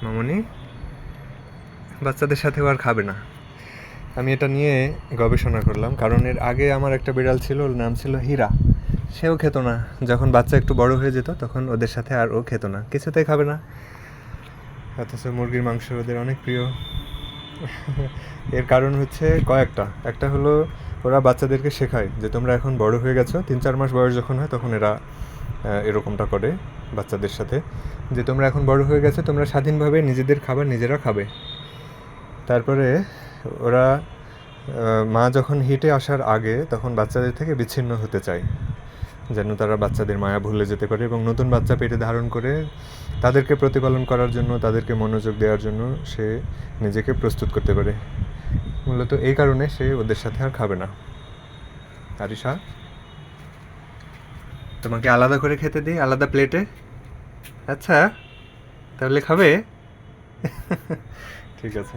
মামনি বাচ্চাদের সাথেও আর খাবে না। আমি এটা নিয়ে গবেষণা করলাম, কারণ এর আগে আমার একটা বিড়াল ছিল, ওর নাম ছিল হীরা। সেও খেত না। যখন বাচ্চা একটু বড় হয়ে যেত তখন ওদের সাথে আর ও খেত না, কিছুতেই খাবে না। অথচ মুরগির মাংস ওদের অনেক প্রিয়। এর কারণ হচ্ছে কয়েকটা। একটা হলো ওরা বাচ্চাদেরকে শেখায় যে তোমরা এখন বড় হয়ে গেছো, 3-4 মাস বয়স যখন হয় তখন এরা এরকমটা করে বাচ্চাদের সাথে, যে তোমরা এখন বড় হয়ে গেছো, তোমরা স্বাধীনভাবে নিজেদের খাবার নিজেরা খাবে। তারপরে ওরা মা যখন হিটে আসার আগে তখন বাচ্চাদের থেকে বিচ্ছিন্ন হতে চায়, যেন তারা বাচ্চাদের মায়া ভুলে যেতে পারে এবং নতুন বাচ্চা পেটে ধারণ করে তাদেরকে প্রতিপালন করার জন্য, তাদেরকে মনোযোগ দেওয়ার জন্য সে নিজেকে প্রস্তুত করতে পারে। মূলত এই কারণে সে ওদের সাথে আর খাবে না। আরিশা, তোমাকে আলাদা করে খেতে দিই, আলাদা প্লেটে? আচ্ছা, তাহলে খাবে? ঠিক আছে।